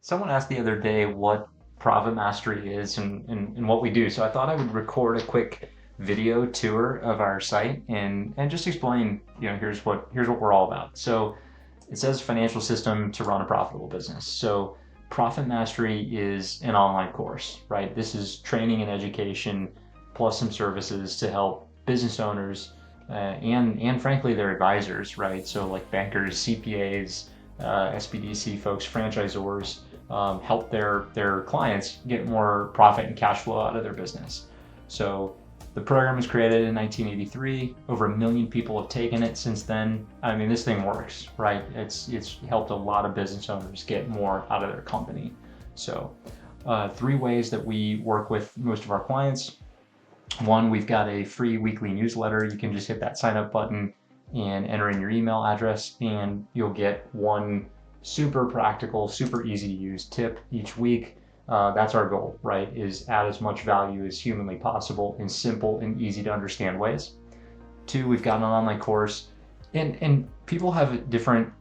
Someone asked the other day what profit mastery is and what we do. So I thought I would record a quick video tour of our site and just explain, here's what we're all about. So it says financial system to run a profitable business. So profit mastery is an online course, right? This is training and education plus some services to help business owners and frankly their advisors, right? So like bankers, CPAs, SBDC folks, franchisors, help their clients get more profit and cash flow out of their business. So the program was created in 1983. Over 1 million people have taken it since then. I mean, this thing works, right? It's helped a lot of business owners get more out of their company. So 3 ways that we work with most of our clients. One, we've got a free weekly newsletter. You can just hit that sign up button and enter in your email address, and you'll get one super practical, super easy to use tip each week. That's our goal, right? Is add as much value as humanly possible in simple and easy to understand ways. 2, we've got an online course, and people have a different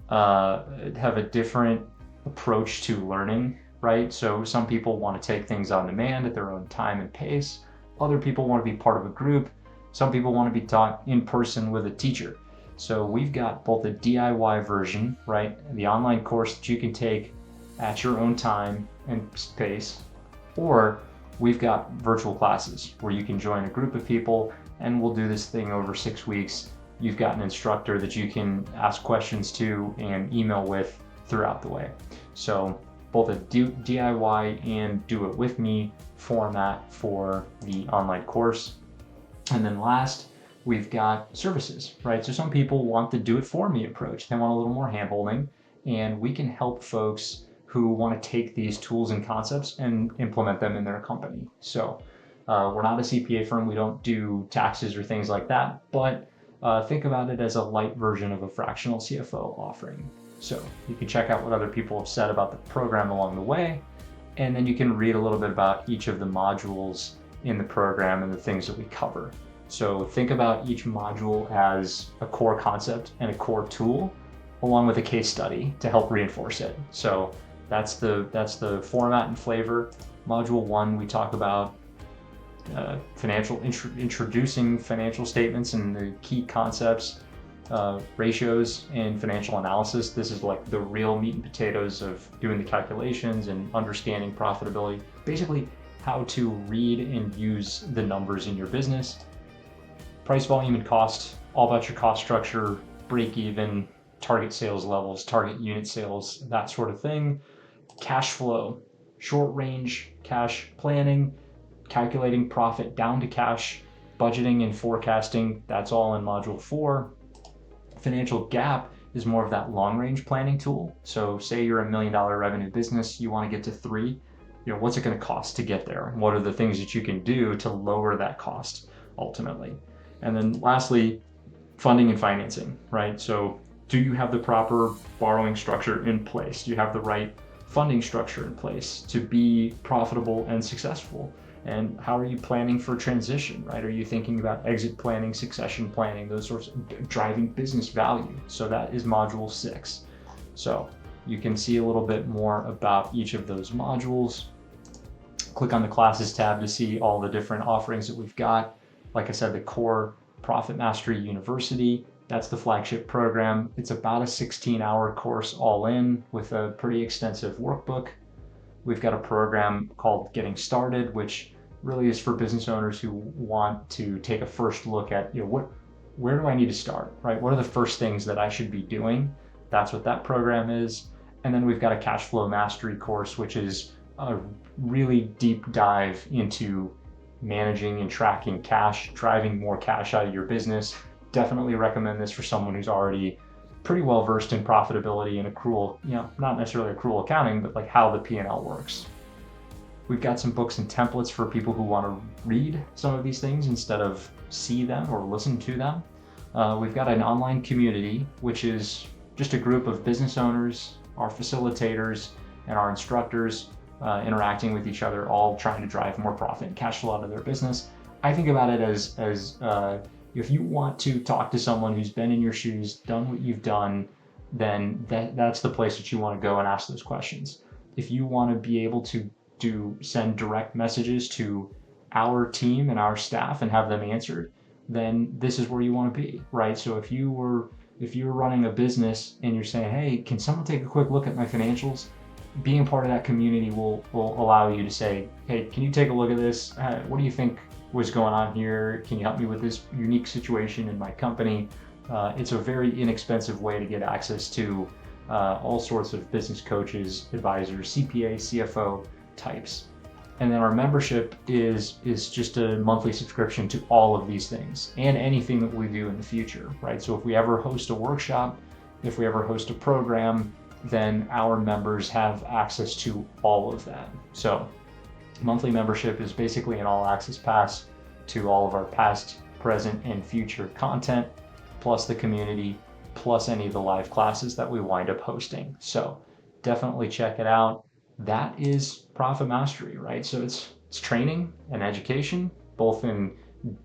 approach to learning, right? So some people want to take things on demand at their own time and pace. Other people want to be part of a group. Some people want to be taught in person with a teacher. So we've got both a DIY version, right? The online course that you can take at your own time and pace, or we've got virtual classes where you can join a group of people and we'll do this thing over 6 weeks. You've got an instructor that you can ask questions to and email with throughout the way. So both a DIY and do it with me format for the online course. And then last, we've got services, right? So some people want the do it for me approach. They want a little more handholding, and we can help folks who want to take these tools and concepts and implement them in their company. So we're not a CPA firm. We don't do taxes or things like that, but think about it as a light version of a fractional CFO offering. So you can check out what other people have said about the program along the way, and then you can read a little bit about each of the modules in the program and the things that we cover. So think about each module as a core concept and a core tool, along with a case study to help reinforce it. So that's the format and flavor. Module 1, we talk about introducing financial statements and the key concepts, ratios, and financial analysis. This is like the real meat and potatoes of doing the calculations and understanding profitability. Basically, how to read and use the numbers in your business. Price, volume, and cost, all about your cost structure, break even, target sales levels, target unit sales, that sort of thing. Cash flow, short range cash planning, calculating profit down to cash, budgeting and forecasting, that's all in module 4. Financial gap is more of that long range planning tool. So say you're a $1 million revenue business, you want to get to 3, what's it going to cost to get there? And what are the things that you can do to lower that cost ultimately? And then lastly, funding and financing, right? So do you have the proper borrowing structure in place? Do you have the right funding structure in place to be profitable and successful? And how are you planning for transition, right? Are you thinking about exit planning, succession planning, those sorts of driving business value? So that is module 6. So you can see a little bit more about each of those modules. Click on the classes tab to see all the different offerings that we've got. Like I said, the core Profit Mastery University, that's the flagship program. It's about a 16-hour course all in with a pretty extensive workbook. We've got a program called Getting Started, which really is for business owners who want to take a first look at, where do I need to start, right? What are the first things that I should be doing? That's what that program is. And then we've got a cash flow mastery course, which is a really deep dive into managing and tracking cash, driving more cash out of your business. Definitely recommend this for someone who's already pretty well versed in profitability and accrual, not necessarily accrual accounting, but like how the P&L works. We've got some books and templates for people who want to read some of these things instead of see them or listen to them. We've got an online community, which is just a group of business owners, our facilitators, and our instructors interacting with each other, all trying to drive more profit and cash flow out of their business. I think about it as if you want to talk to someone who's been in your shoes, done what you've done, then that's the place that you want to go and ask those questions. if you want to be able to send direct messages to our team and our staff and have them answered, then this is where you want to be, right? So if you're running a business and you're saying, hey, can someone take a quick look at my financials? Being part of that community will allow you to say, hey, can you take a look at this? What do you think was going on here? Can you help me with this unique situation in my company? It's a very inexpensive way to get access to all sorts of business coaches, advisors, CPA, CFO types. And then our membership is just a monthly subscription to all of these things and anything that we do in the future, right? So if we ever host a workshop, if we ever host a program, then our members have access to all of that. So monthly membership is basically an all access pass to all of our past, present, and future content, plus the community, plus any of the live classes that we wind up hosting. So definitely check it out. That is Profit Mastery, right? So it's training and education, both in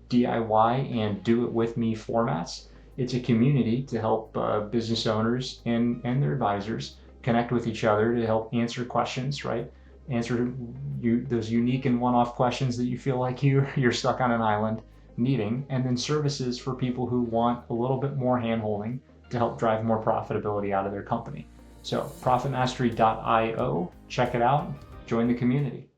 DIY and do it with me formats. It's a community to help business owners and their advisors connect with each other to help answer questions, right? Answer those unique and one-off questions that you feel like you're stuck on an island needing, and then services for people who want a little bit more hand-holding to help drive more profitability out of their company. So profitmastery.io, check it out, join the community.